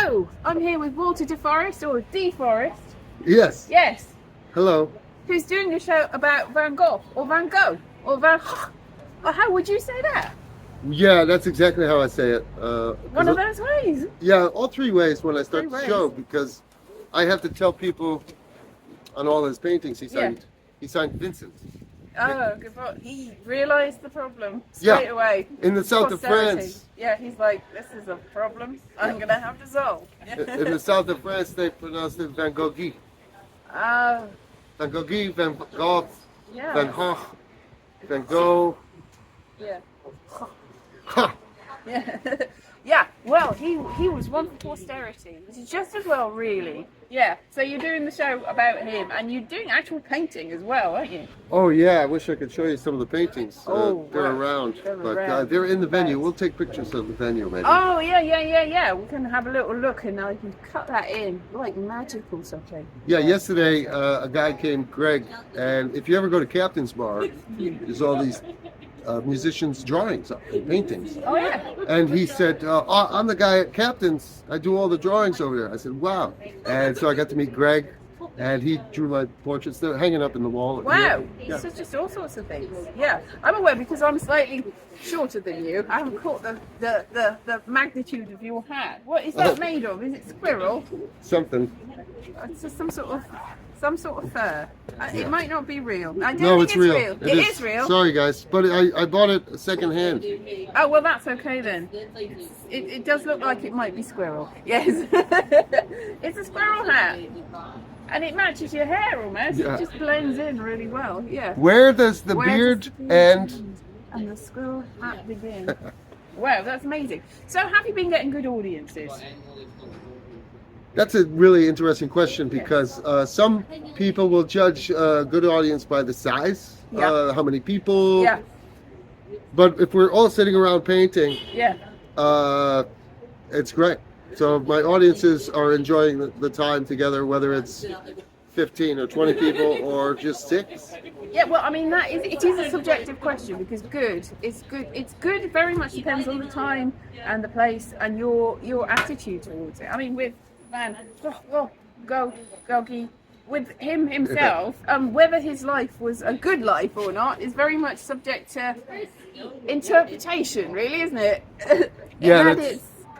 So, I'm here with Walter DeForest, or DeForest. Yes. Yes. Hello. Who's doing a show about Van Gogh, or Van Gogh, or Van... Or how would you say that? Yeah, that's exactly how I say it. One of those ways. Yeah, all three ways when I start Three the show, ways. because I have to tell people on all his paintings he Yeah. signed Vincent. Oh, good point. He realised the problem straight away. In the south of Posterity. France. Yeah, he's like, this is a problem I'm going to have to solve. In the south of France, they pronounced it Van Gogh. Oh, Van Gogh, Van Gogh, yeah. Van Gogh, Van Gogh. Yeah. Ha! Yeah. Yeah, well, he was one for posterity, which is just as well, really. Yeah, so you're doing the show about him, and you're doing actual painting as well, aren't you? Oh yeah, I wish I could show you some of the paintings. Oh, they're right. around, They're but around. they're in the venue. Right. We'll take pictures of the venue, maybe. Oh, yeah. We can have a little look, and I can cut that in, like magic or something. Yeah, yesterday a guy came, Greg, and if you ever go to Captain's Bar, there's all these musicians' drawings and paintings. Oh, yeah. And he said, I'm the guy at Captain's. I do all the drawings over there. I said, wow. And so I got to meet Greg, and he drew my portraits. They're hanging up in the wall. Wow, Yeah. so just all sorts of things. Yeah, I'm aware because I'm slightly shorter than you. I haven't caught the magnitude of your hat. What is that made of? Is it squirrel? Something. It's just some sort of fur. It might not be real. I don't No, think it's real. It is real. Sorry, guys, but I bought it second hand. Oh well, that's okay then. It does look like it might be squirrel. Yes, it's a squirrel hat. And it matches your hair almost. Yeah. It just blends in really well. Yeah. Where does the Where beard does the beard end? and the squirrel hat begin? Wow, that's amazing. So, have you been getting good audiences? That's a really interesting question because some people will judge a good audience by the size, Yeah. how many people. Yeah. But if we're all sitting around painting, Yeah. it's great. So my audiences are enjoying the time together, whether it's 15 or 20 people or just 6. Yeah, well, I mean, it is a subjective question because good is good. It's good. Very much depends on the time and the place and your attitude towards it. I mean, with Van Gogh, with him himself, whether his life was a good life or not is very much subject to interpretation, really, isn't it? Yeah,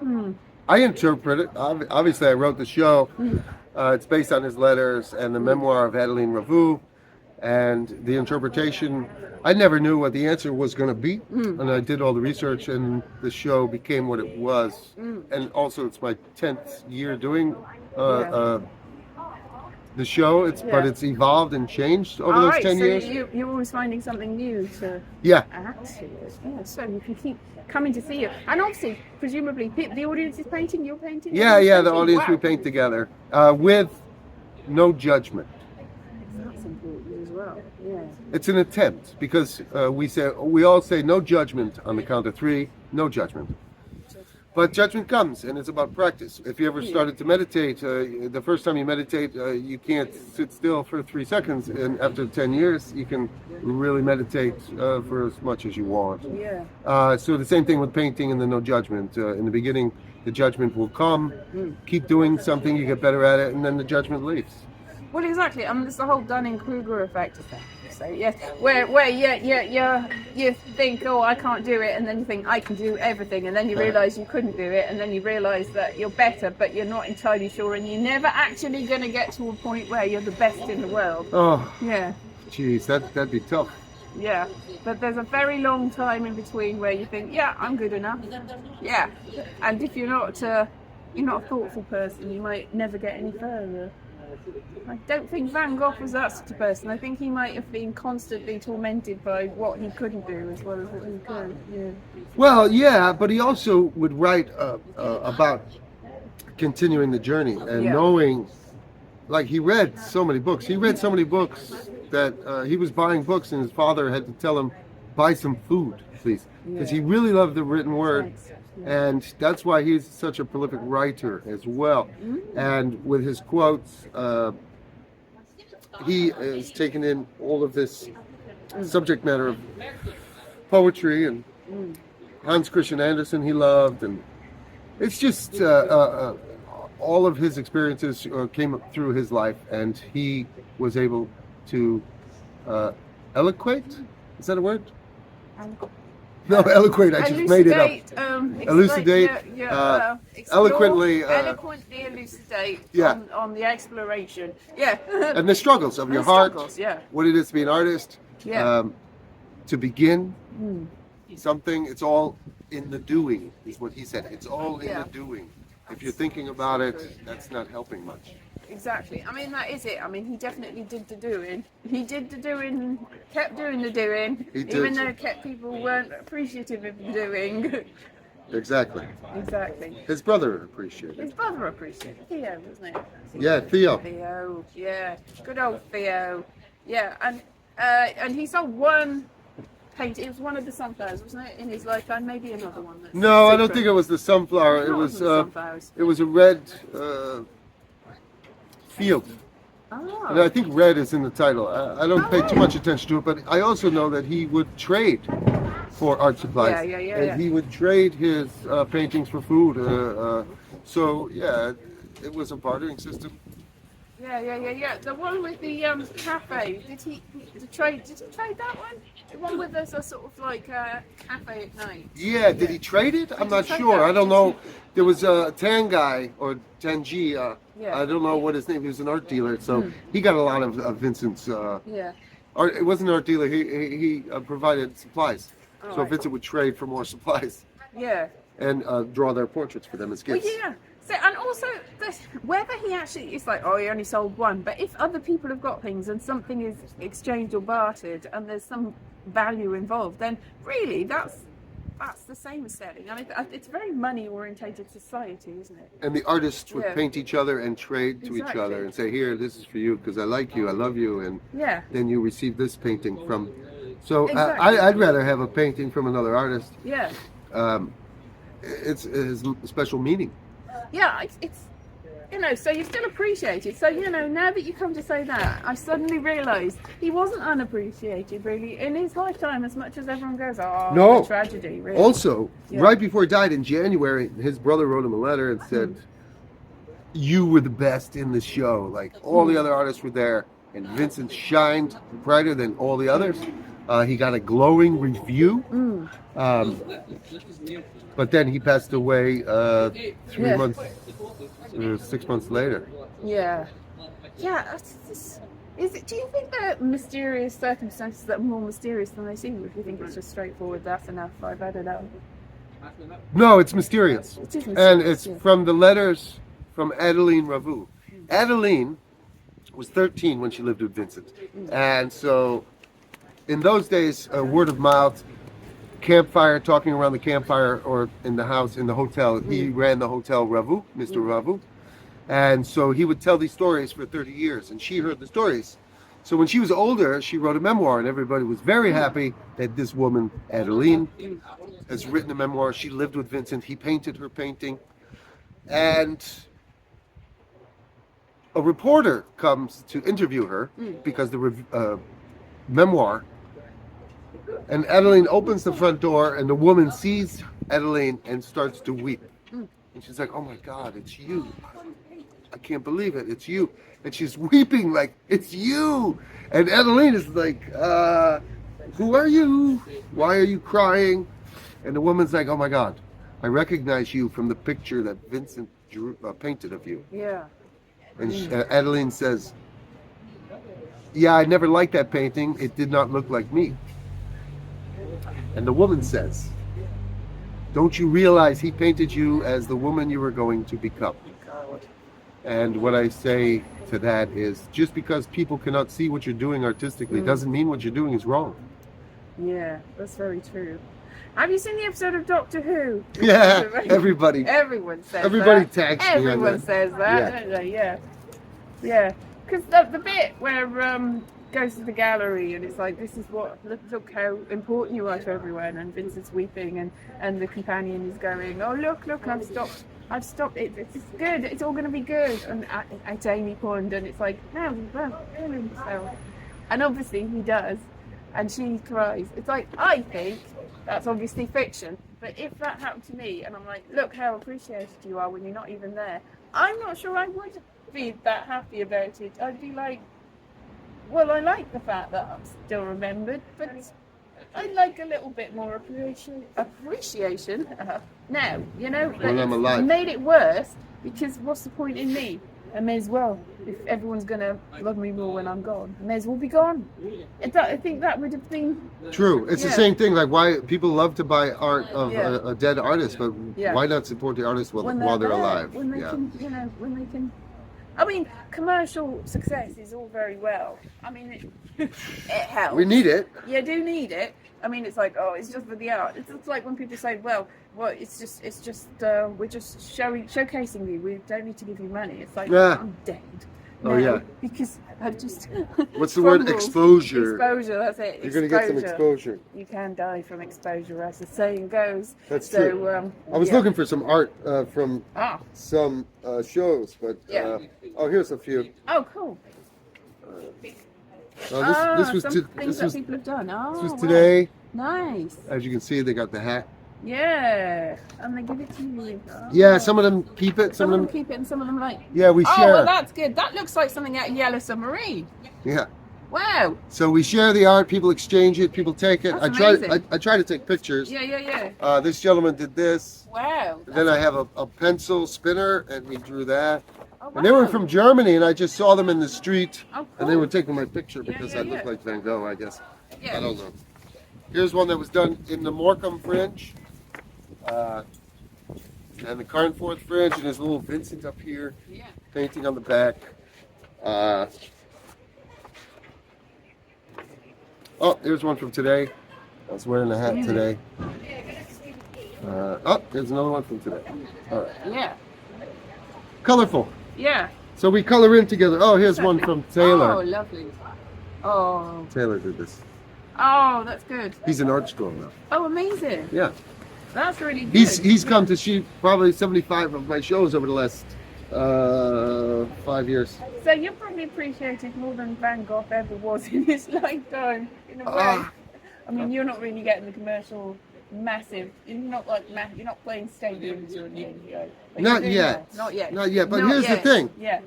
And I interpret it. Obviously, I wrote the show. It's based on his letters and the memoir of Adeline Ravoux. And the interpretation, I never knew what the answer was going to be. And I did all the research, and the show became what it was. And also, it's my 10th year doing the show. But it's evolved and changed over those 10 years. You're always finding something new to Yeah. add to it. Yeah, so you can keep coming to see you. And obviously, presumably, the audience is painting, you're painting? Yeah, the audience, wow. we paint together with no judgment. That's important as well, yeah. It's an attempt because we all say no judgment on the count of 3, no judgment. But judgment comes, and it's about practice. If you ever started to meditate, the first time you meditate, you can't sit still for 3 seconds, and after 10 years, you can really meditate for as much as you want. Yeah. So the same thing with painting and the no judgment. In the beginning, the judgment will come. Keep doing something, you get better at it, and then the judgment leaves. Well, exactly. I mean, it's the whole Dunning-Kruger effect of thing. So yes, where you think, oh, I can't do it, and then you think I can do everything, and then you realise you couldn't do it, and then you realise that you're better, but you're not entirely sure, and you're never actually going to get to a point where you're the best in the world. Oh, Yeah, geez, that'd be tough. yeah. But there's a very long time in between where you think, yeah, I'm good enough. Yeah, and if you're not a thoughtful person, you might never get any further. I don't think Van Gogh was that sort of person. I think he might have been constantly tormented by what he couldn't do as well as what he could. Yeah. Well, yeah, but he also would write about continuing the journey and knowing, like he read so many books. He read so many books that he was buying books, and his father had to tell him, buy some food, please, because he really loved the written word. Thanks. And that's why he's such a prolific writer as well. And with his quotes, he has taken in all of this subject matter of poetry, and Hans Christian Andersen he loved, and it's just all of his experiences came through his life, and he was able to eloquate. Is that a word? No, eloquate. I just made it up. Elucidate. Eloquently eloquently. elucidate Yeah. on the exploration. Yeah. And the struggles of your heart. Yeah. What it is to be an artist. Yeah. To begin something, it's all in the doing, is what he said. It's all in the doing. If you're thinking about it, that's not helping much. Exactly. I mean, that is it. I mean, he definitely did the doing. He did the doing, kept doing the doing, even though people weren't appreciative of the doing. Exactly. Exactly. His brother appreciated it. His brother appreciated it. Theo, wasn't it? Yeah, Theo. Theo, yeah. Good old Theo. Yeah, and he sold one paint. It was one of the sunflowers, wasn't it, in his lifetime? Maybe another one. That's No, I secret. don't think it was the sunflower. No, It was a red field. Oh. And I think red is in the title. I don't pay too much attention to it, but I also know that he would trade for art supplies. And he would trade his paintings for food. So, yeah, it was a bartering system. Yeah. The one with the cafe. Did he trade that one? The one with the sort of like cafe at night. Yeah, did he trade it? I'm not trade sure. that? I don't know. There was a Tan guy or Tanji. Yeah. I don't know what his name. He was an art dealer, so he got a lot of Vincent's. Yeah. Art. It wasn't an art dealer. He provided supplies, so right. Vincent would trade for more supplies Yeah. and draw their portraits for them as Well, gifts. yeah. So, and also, whether he actually, it's like, oh, he only sold one, but if other people have got things and something is exchanged or bartered and there's some value involved, then really that's the same as selling. I mean, it's a very money-orientated society, isn't it? And the artists would paint each other and trade to each other and say, "Here, this is for you because I like you, I love you," and then you receive this painting from. So I'd rather have a painting from another artist. Yeah. It's a special meaning. Yeah, it's so you still appreciate it. So, now that you come to say that, I suddenly realised he wasn't unappreciated, really, in his lifetime, as much as everyone goes, oh, no. the tragedy, really. Also, right before he died in January, his brother wrote him a letter and said, you were the best in the show. Like, all the other artists were there, and Vincent shined brighter than all the others. He got a glowing review. But then he passed away 3 months, 6 months later. Yeah. Is it? Do you think there are mysterious circumstances that are more mysterious than they seem? Or do you think it's just straightforward? That's enough. I've had it out. No, it's mysterious. It is mysterious, and it's from the letters from Adeline Ravoux. Adeline was 13 when she lived with Vincent, and so in those days, word of mouth. Campfire, talking around the campfire or in the house, in the hotel. He ran the hotel Ravoux, Mr. Ravoux. And so he would tell these stories for 30 years, and she heard the stories. So when she was older, she wrote a memoir, and everybody was very happy that this woman, Adeline, has written a memoir. She lived with Vincent. He painted her painting. And a reporter comes to interview her because the memoir. And Adeline opens the front door, and the woman sees Adeline and starts to weep. And she's like, "Oh my God, it's you! I can't believe it! It's you!" And she's weeping like, "It's you!" And Adeline is like, "Who are you? Why are you crying?" And the woman's like, "Oh my God, I recognize you from the picture that Vincent painted of you." Yeah. And Adeline says, "Yeah, I never liked that painting. It did not look like me." And the woman says, "Don't you realize he painted you as the woman you were going to become?" And what I say to that is, just because people cannot see what you're doing artistically doesn't mean what you're doing is wrong. Yeah, that's very true. Have you seen the episode of Doctor Who? Yeah, everybody. Everyone says Everybody that. tags me on Everyone that. says that, don't they? Yeah. Because the bit where goes to the gallery and it's like, this is what, look how important you are to everyone, and Vincent's weeping and the companion is going, "Oh look, I've stopped it, it's good, it's all going to be good," and at Amy Pond, and it's like, "No, kill himself," and obviously he does, and she cries. It's like, I think that's obviously fiction, but if that happened to me and I'm like, "Look how appreciated you are when you're not even there," I'm not sure I would be that happy about it. I'd be like, well, I like the fact that I'm still remembered, but I'd like a little bit more appreciation now, you know. When I'm alive. It made it worse because what's the point in me? I may as well, if everyone's going to love me more when I'm gone, I may as well be gone. I think that would have been... True. It's the same thing, like why people love to buy art of a dead artist, but why not support the artist while they're alive? When they can, you know, when they can... I mean, commercial success is all very well. I mean, it helps. We need it. You do need it. I mean, it's like, oh, it's just for the art. It's like when people say, well, it's just, we're just showcasing you. We don't need to give you money. It's like, I'm dead. Oh, yeah. Because I just... What's the word? Exposure. Exposure, that's it. You're going to get some exposure. You can die from exposure, as the saying goes. That's true. I was looking for some art from some shows, but... here's a few. Oh, cool. This was things that people have done. This was today. Nice. As you can see, they got the hat. Yeah, and they give it to you. Oh. Yeah, some of them keep it. Some of them keep it, and some of them like. Yeah, we share. Oh, well, that's good. That looks like something out of Yellow Submarine. Yeah. Wow. So we share the art. People exchange it. People take it. That's I try to take pictures. Yeah. This gentleman did this. Wow. Then I have a pencil spinner, and he drew that. Oh, wow. And they were from Germany, and I just saw them in the street, cool. and they were taking my picture because I look like Van Gogh, I guess. Yeah. I don't know. Here's one that was done in the Morecambe Fringe, and the Carnforth Fringe, and there's a little Vincent up here, painting on the back. Here's one from today. I was wearing a hat today. There's another one from today. All right. Yeah. Colorful. Yeah. So we color in together. Oh, here's one from Taylor. Oh, lovely. Oh. Taylor did this. Oh, that's good. He's an art school now. Oh, amazing. Yeah. That's really good. He's come to see probably 75 of my shows over the last 5 years. So you're probably appreciated more than Van Gogh ever was in his lifetime, in a way. I mean, you're not really getting the commercial massive. You're not like you're not playing stadiums or anything. Not yet. Not yet. Not yet. But here's the thing. Yeah.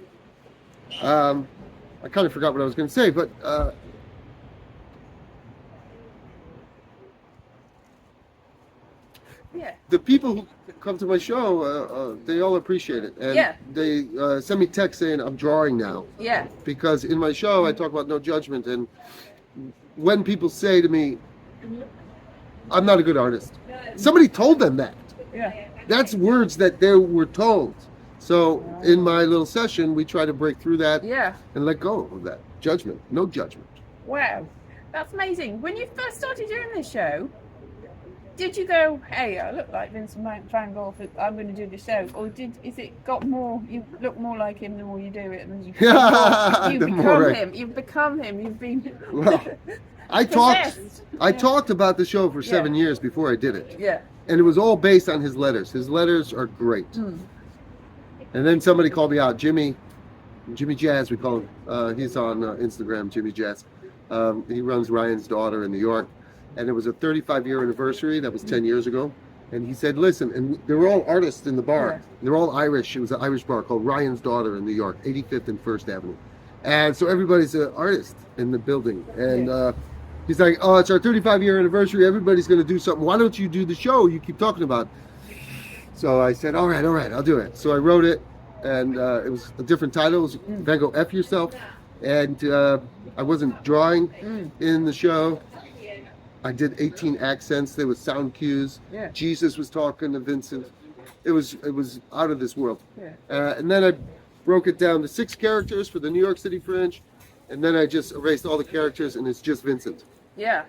I kind of forgot what I was going to say, but the people who come to my show, they all appreciate it, and they send me texts saying I'm drawing now. Yeah. Because in my show I talk about no judgment, and when people say to me, "I'm not a good artist," somebody told them that. Yeah. That's words that they were told. So in my little session, we try to break through that and let go of that judgment. No judgment. Wow, that's amazing. When you first started doing this show, did you go, "Hey, I look like Vincent Van Gogh, I'm going to do the show," or is it got more? You look more like him the more you do it, and you become him. You've become him. You've been. Well, I talked about the show for 7 years before I did it. Yeah. And it was all based on his letters. His letters are great. Mm. And then somebody called me out, Jimmy Jazz, we call him. He's on Instagram, Jimmy Jazz. He runs Ryan's Daughter in New York. And it was a 35-year anniversary. That was 10 years ago. And he said, listen, and they were all artists in the bar. Yeah. They're all Irish. It was an Irish bar called Ryan's Daughter in New York, 85th and 1st Avenue. And so everybody's an artist in the building. And he's like, "Oh, it's our 35-year anniversary. Everybody's going to do something. Why don't you do the show you keep talking about?" So I said, all right, I'll do it. So I wrote it, and it was a different title. It was Van Gogh, F Yourself. And I wasn't drawing in the show. I did 18 accents. There was sound cues. Yeah. Jesus was talking to Vincent. It was out of this world. Yeah. And then I broke it down to 6 characters for the New York City Fringe. And then I just erased all the characters, and it's just Vincent. Yeah.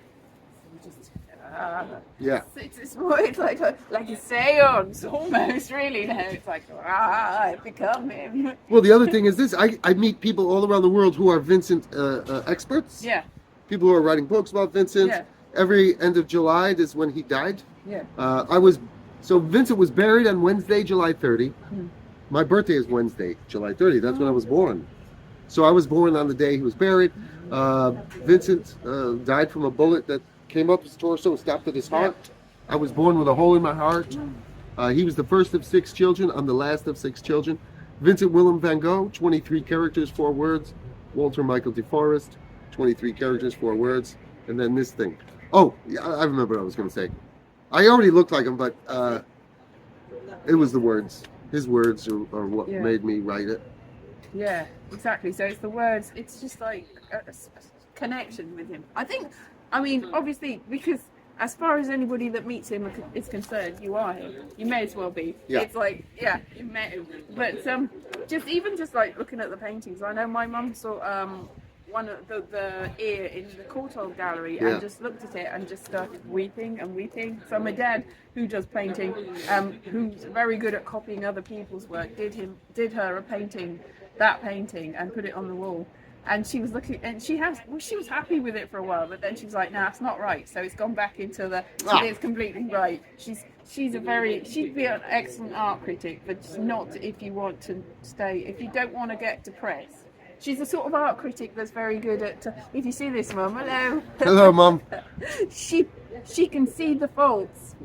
Yeah. It's more like a seance almost, really. Now it's like, I become him. Well, the other thing is this: I meet people all around the world who are Vincent experts. Yeah. People who are writing books about Vincent. Yeah. Every end of July is when he died. Yeah. So Vincent was buried on Wednesday, July 30. My birthday is Wednesday, July 30. That's when I was born. So I was born on the day he was buried. Vincent died from a bullet that came up his torso and stopped at his heart. I was born with a hole in my heart. He was the first of 6 children. I'm the last of 6 children. Vincent Willem van Gogh, 23 characters, 4 words. Walter Michael DeForest, 23 characters, 4 words. And then this thing. Oh, yeah, I remember what I was going to say. I already looked like him, but it was the words. His words are what made me write it. Yeah, exactly. So it's the words. It's just like a connection with him. I mean, obviously, because as far as anybody that meets him is concerned, you are him. You may as well be. Yeah. It's like, yeah, you met him. But just like looking at the paintings, I know my mum saw one of the ear in the Courtauld gallery and just looked at it and just started weeping and weeping. So my dad, who does painting, who's very good at copying other people's work, did her a painting, that painting, and put it on the wall. And she was looking, and she was happy with it for a while, but then she was like, "Nah, it's not right." So it's gone back into it's completely right. She'd be an excellent art critic, but just not if you you don't want to get depressed. She's the sort of art critic that's very good at, if you see this, Mum, hello. Hello, Mum. She can see the faults.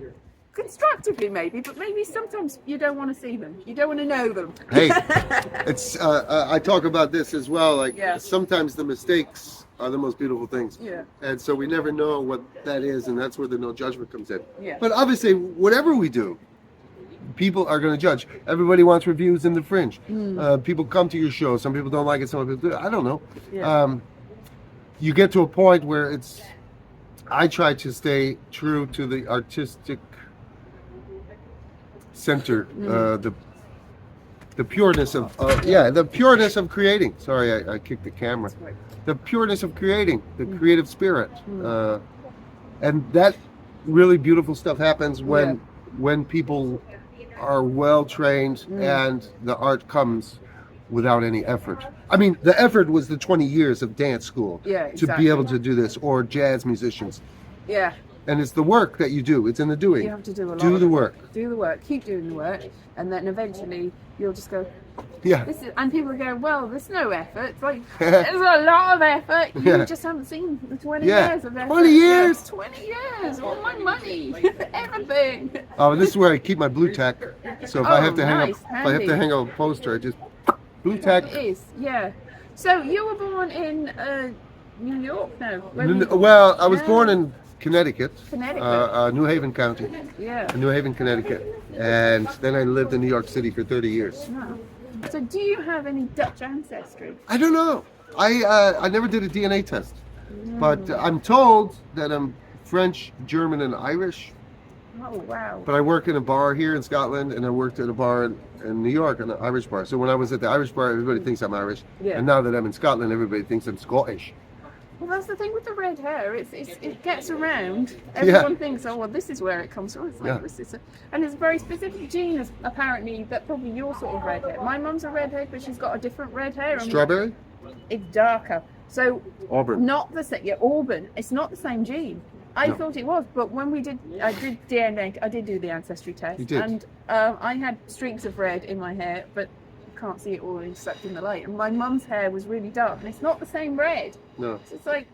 Constructively, maybe, but maybe sometimes you don't want to see them. You don't want to know them. Hey, it's I talk about this as well. Like sometimes the mistakes are the most beautiful things. Yeah. And so we never know what that is, and that's where the no judgment comes in. Yeah. But obviously, whatever we do, people are going to judge. Everybody wants reviews in the Fringe. People come to your show. Some people don't like it. Some people do. I don't know. Yeah. You get to a point where I try to stay true to the artistic center, the pureness of the pureness of creating. Sorry, I kicked the camera. Right. The pureness of creating, the creative spirit, and that really beautiful stuff happens when people are well trained and the art comes without any effort. I mean, the effort was the 20 years of dance school to be able to do this, or jazz musicians. Yeah. And it's the work that you do. It's in the doing. You have to do a lot. Do the work. Do the work. Keep doing the work, and then eventually you'll just go. Yeah. And people go, well, there's no effort. It's like there's a lot of effort. You just haven't seen the 20 years of effort. 20 years. Yeah, 20 years. All my money, everything. Oh, this is where I keep my blue tack. So if I have to hang up a poster, I just blue tack. It is. Yeah. So you were born in New York, no? Well, I was born in Connecticut, New Haven County, New Haven, Connecticut, and then I lived in New York City for 30 years. Wow. So do you have any Dutch ancestry? I don't know. I never did a DNA test, but I'm told that I'm French, German, and Irish. Oh, wow. But I work in a bar here in Scotland, and I worked at a bar in New York, an Irish bar. So when I was at the Irish bar, everybody thinks I'm Irish, and now that I'm in Scotland, everybody thinks I'm Scottish. Well, that's the thing with the red hair. It gets around. Everyone thinks, oh, well, this is where it comes from. It's like and it's a very specific gene, apparently, that probably your sort of red hair. My mum's a redhead, but she's got a different red hair. Strawberry? It's darker. So Auburn. Not the same. Yeah, Auburn. It's not the same gene. I thought it was, but when I did DNA. I did do the ancestry test, you did. And I had streaks of red in my hair, but can't see it all except in the light. And my mum's hair was really dark, and it's not the same red. No. So it's like,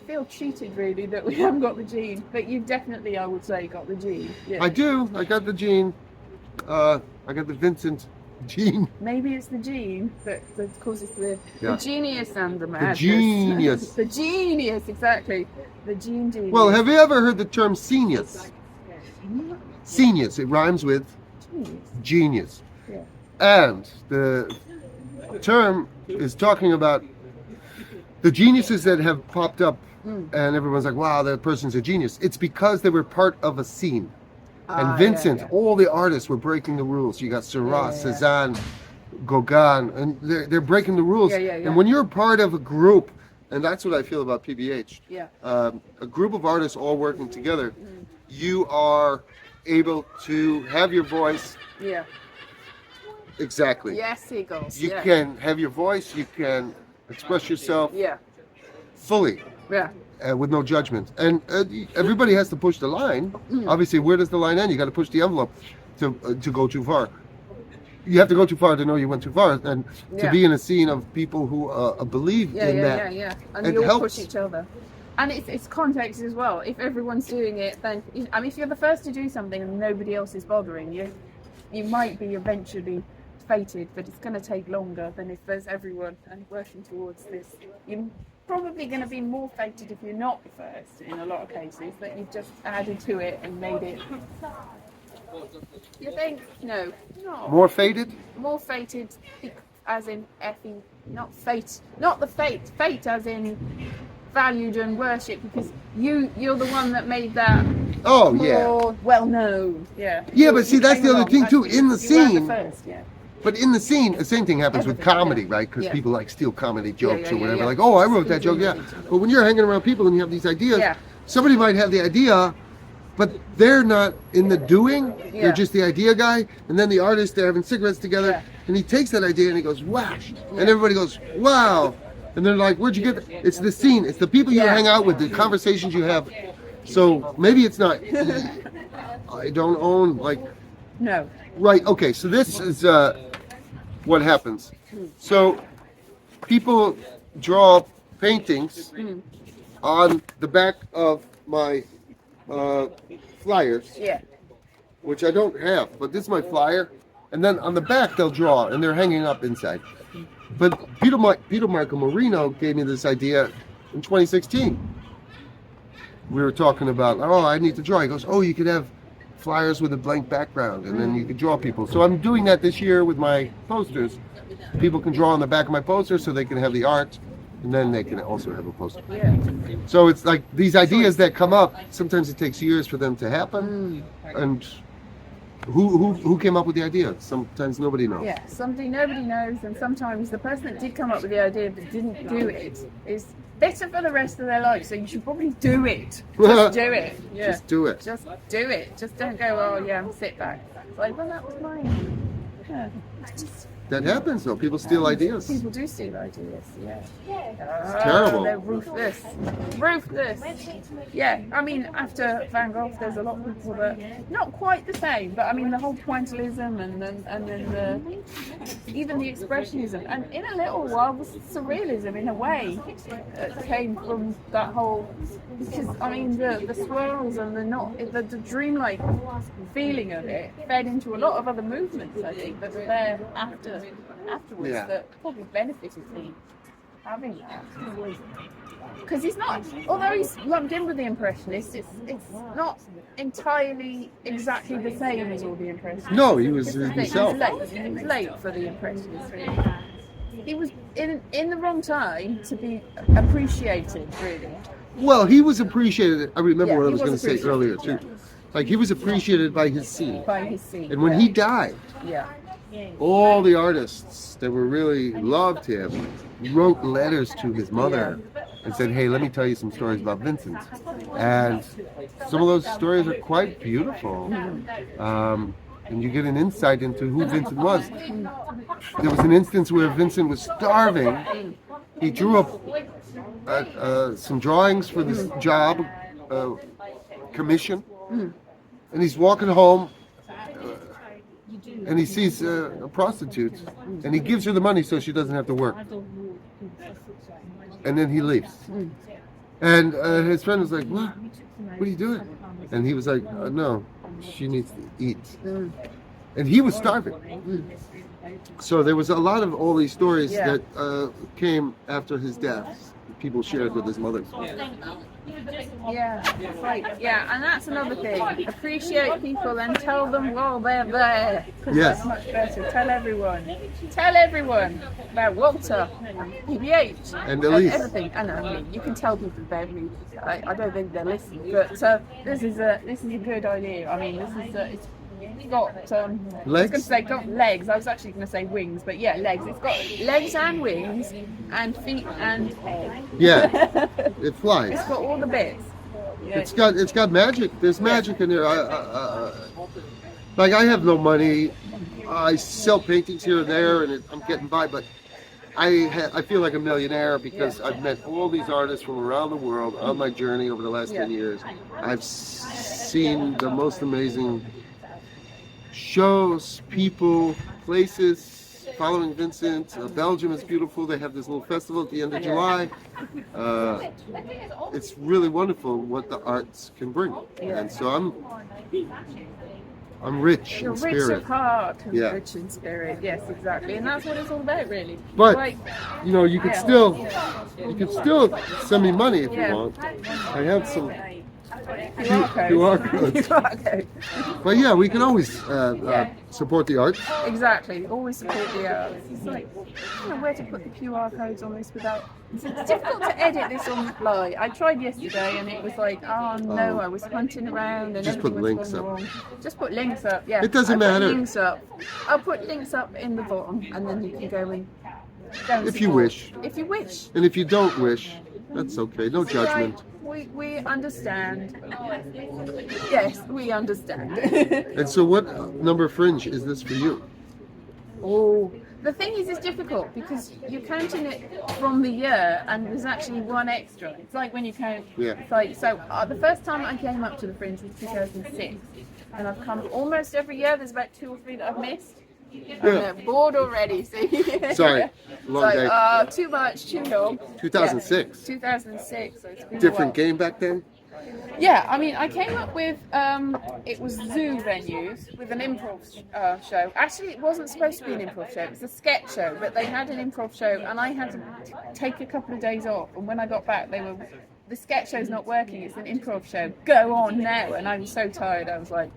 I feel cheated really that we haven't got the gene, but you definitely, I would say, got the gene. Yeah. I do. I got the gene. I got the Vincent gene. Maybe it's the gene that causes the genius and the madness. The genius. The genius, exactly. The genius. Well, have you ever heard the term genius? Genius. It rhymes with genius. Yeah. And the term is talking about the geniuses that have popped up, and everyone's like, wow, that person's a genius. It's because they were part of a scene. And Vincent, all the artists were breaking the rules. You got Seurat, Cézanne, Gogh, and they're breaking the rules. And when you're part of a group, and that's what I feel about PBH, a group of artists all working together, you are able to have your voice. Yeah. Exactly. Yes, Eagles. You can have your voice, you can express yourself fully. Yeah. With no judgment. And everybody has to push the line. Obviously, where does the line end? You got to push the envelope to go too far. You have to go too far to know you went too far. And to be in a scene of people who believe in that. And you all push each other. And it's context as well. If everyone's doing it, then, I mean, if you're the first to do something and nobody else is bothering you, you might be eventually fated, but it's going to take longer than if there's everyone and working towards this. You're probably going to be more fated if you're not first in a lot of cases, that you've just added to it and made it. You think? No. More fated? More fated, as in effing, not fate, not the fate as in valued and worshipped, because you're the one that made that more well known. Yeah, but see, that's the other thing too. In the scene, first, but in the scene, the same thing happens with comedy, right? Because people like steal comedy jokes or whatever. Like, oh, I wrote that joke, But when you're hanging around people and you have these ideas, somebody might have the idea, but they're not in the doing. They're just the idea guy. And then the artist, they're having cigarettes together, and he takes that idea and he goes, whash. And everybody goes, wow. And they're like, where'd you get that? It's the scene. It's the people you hang out with, the conversations you have. So maybe it's not, I don't own, like... No. Right, okay, so this is what happens. So people draw paintings on the back of my flyers, which I don't have, but this is my flyer. And then on the back they'll draw, and they're hanging up inside. But Peter Marco Marino gave me this idea in 2016. We were talking about, oh, I need to draw. He goes, oh, you could have flyers with a blank background, and then you could draw people. So I'm doing that this year with my posters. People can draw on the back of my posters so they can have the art, and then they can also have a poster. So it's like these ideas that come up, sometimes it takes years for them to happen. And who came up with the idea? Sometimes nobody knows. Yeah, nobody knows, and sometimes the person that did come up with the idea but didn't do it is better for the rest of their life. So you should probably do it. Just do it. Yeah. Just do it. Just do it. Just don't go, oh yeah, I'm sit back. It's like, well, that was mine. Yeah. That happens though. People steal ideas. People do steal ideas, It's terrible. They're ruthless. Ruthless. Yeah, I mean, after Van Gogh, there's a lot of people that, not quite the same, but I mean, the whole pointillism and then even the expressionism, and in a little while, the surrealism in a way came from that whole, because I mean, the swirls and the dreamlike feeling of it fed into a lot of other movements, I think, that were there afterwards that probably benefited me having that. Because he's not, although he's lumped in with the Impressionists, it's not entirely exactly the same as all the Impressionists. No, he was himself. He was late for the Impressionists. He was in the wrong time to be appreciated, really. Well, he was appreciated. I remember what I was going to say earlier too. Like, he was appreciated by his scene. By his scene. And when he died, all the artists that were really loved him wrote letters to his mother and said, hey, let me tell you some stories about Vincent. And some of those stories are quite beautiful. And you get an insight into who Vincent was. There was an instance where Vincent was starving. He drew up some drawings for this job commission. And he's walking home. And he sees a prostitute, and he gives her the money so she doesn't have to work. And then he leaves. And his friend was like, what are you doing? And he was like, no, she needs to eat. And he was starving. So there was a lot of all these stories that came after his death. People shared with his mother. Yeah, right. Yeah, and that's another thing. Appreciate people and tell them while they're there. That's much better. Tell everyone about Walter, PBH, and Elise. Everything. And I mean, you can tell people about me. I don't think they're listening, but this is a good idea. I mean, it's got legs. I was going to say got legs. I was actually going to say wings, but yeah, legs. It's got legs and wings and feet and head. Yeah, it flies. It's got all the bits. Yeah. It's got magic. There's magic in there. Like, I have no money. I sell paintings here and there, and I'm getting by. But I feel like a millionaire because I've met all these artists from around the world on my journey over the last 10 years. I've seen the most amazing shows, people, places, following Vincent. Belgium is beautiful. They have this little festival at the end of July. It's really wonderful what the arts can bring. And so I'm rich You're in rich spirit. of heart and Yeah. rich in spirit. Yes, exactly. And that's what it's all about, really. But Like, you know, you could still send me money if Yeah. you want. I have some QR code. QR codes. QR code. But yeah, we can always Yeah. support the art. Exactly. Always support the arts. It's like, I don't know where to put the QR codes on this without. It's difficult to edit this on the fly. I tried yesterday and it was like, oh no, I was hunting around and Just put everything links was going up. wrong. Just put links up. Yeah. It doesn't I put matter. Links up. I'll put links up in the bottom and then you can go and. If you wish. If you wish. And if you don't wish, that's okay. No judgment. We understand. Yes, we understand. And so, what number Fringe is this for you? Oh, the thing is, it's difficult because you're counting it from the year, and there's actually one extra. It's like when you count. Yeah. It's like so. The first time I came up to the Fringe was 2006, and I've come almost every year. There's about 2 or 3 that I've missed. I'm bored already. See. Sorry, long day. Too much, too long. 2006. Yeah, 2006. So it's been a Different while. game back then. Yeah, I mean, I came up with, it was zoo venues with an improv show. Actually, it wasn't supposed to be an improv show, it was a sketch show, but they had an improv show and I had to take a couple of days off. And when I got back, the sketch show's not working, it's an improv show, go on now. And I was so tired, I was like,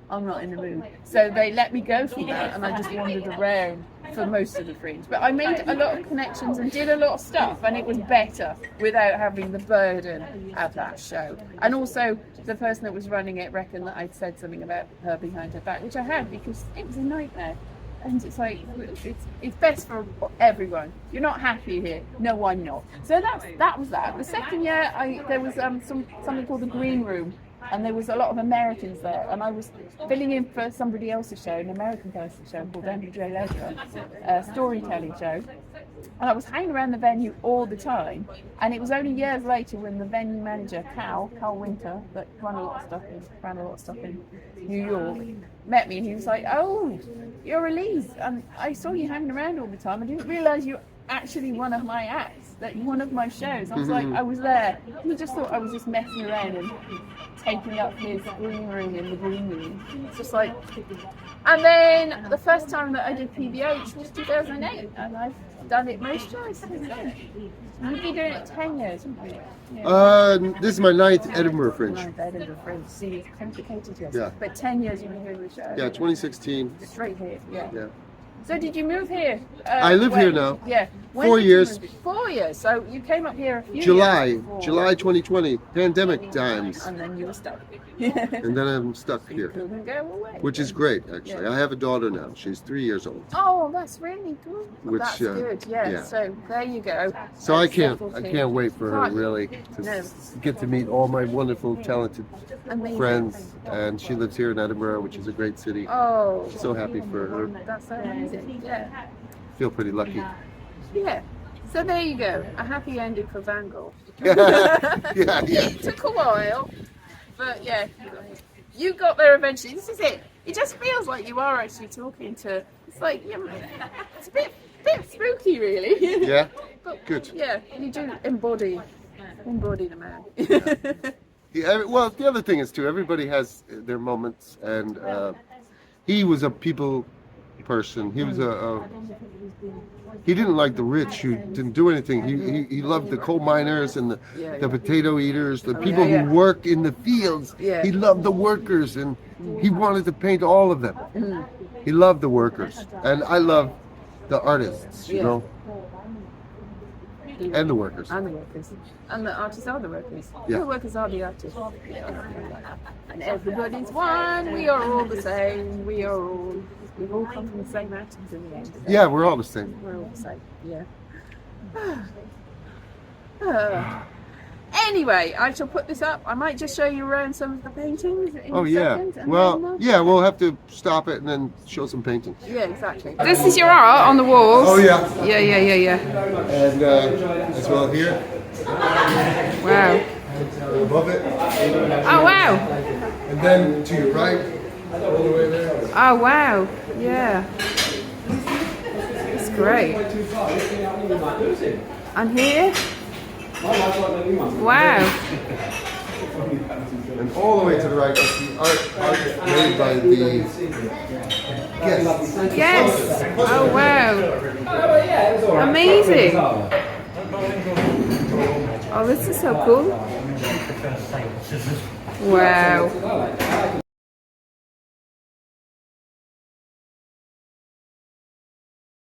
I'm not in the mood. So they let me go from that and I just wandered around for most of the Fringe. But I made a lot of connections and did a lot of stuff and it was better without having the burden of that show. And also the person that was running it reckoned that I'd said something about her behind her back, which I had because it was a nightmare. And it's like, it's best for everyone. You're not happy here. No, I'm not. So that was that. The second year, there was something called the Green Room. And there was a lot of Americans there, and I was filling in for somebody else's show, an American person's show called Andrew J. Ledger, a storytelling show. And I was hanging around the venue all the time. And it was only years later when the venue manager, Carl Winter, that ran a lot of stuff in New York, met me, and he was like, "Oh, you're Elise, and I saw you hanging around all the time. I didn't realise you're actually one of my acts, that one of my shows." I was like, I was there. He just thought I was just messing around and taking up his green room in the green room. It's just like, and then the first time that I did PBH was 2008, and I've done it most years since then. You've been doing it 10 years, haven't you? Yeah. This is my 9th Edinburgh Fringe. Edinburgh Fringe. See, it's complicated, yes. Yeah. But 10 years you've been doing the show. Yeah, 2016. Straight here, yeah. Yeah. So did you move here? I live here now. Yeah. When 4 did you years. move? 4 years. So you came up here a few July years before. 2020, pandemic times. And then you were stuck. And then I'm stuck here, Couldn't go away. which is great, actually. Yeah. I have a daughter now. She's 3 years old. Oh, that's really good. Which, That's good. Yeah. yeah. So there you go. So I can't Settled here. wait for her Can't- really to get to meet all my wonderful, talented Amazing. friends. And she lives here in Edinburgh, which is a great city. Oh. So happy for her. That's so amazing. Yeah. Feel pretty lucky. Yeah. So there you go. A happy ending for Van Gogh. Yeah. It took a while, but yeah, you got there eventually. This is it. It just feels like you are actually talking to. It's like it's a bit spooky, really. Yeah. But, Good. Yeah, you do embody the man. Yeah, well, the other thing is too, everybody has their moments, and he was a people person. He was he didn't like the rich who didn't do anything. He loved the coal miners and the potato eaters, the people who work in the fields. Yeah. He loved the workers, and he wanted to paint all of them. He loved the workers, and I love the artists, you know, and the workers. And the workers. And the artists are the workers. Yeah. The workers are the artists. And everybody's one. We are all the same. We've all come from the same atoms in the end. Yeah, we're all the same. We're all the same. Yeah. Anyway, I shall put this up. I might just show you around some of the paintings in Oh a yeah. second. And Well, then, yeah, we'll have to stop it and then show some paintings. yeah, exactly. This is your art on the walls. Oh yeah. Yeah. And as well here, Wow. above it, Oh, wow. and then to your right, all the way there. Oh, wow. Yeah. It's great. And here? Wow. And all the way to the right is the art made by the guests. Yes! Oh wow! Amazing! Oh, this is so cool. Wow.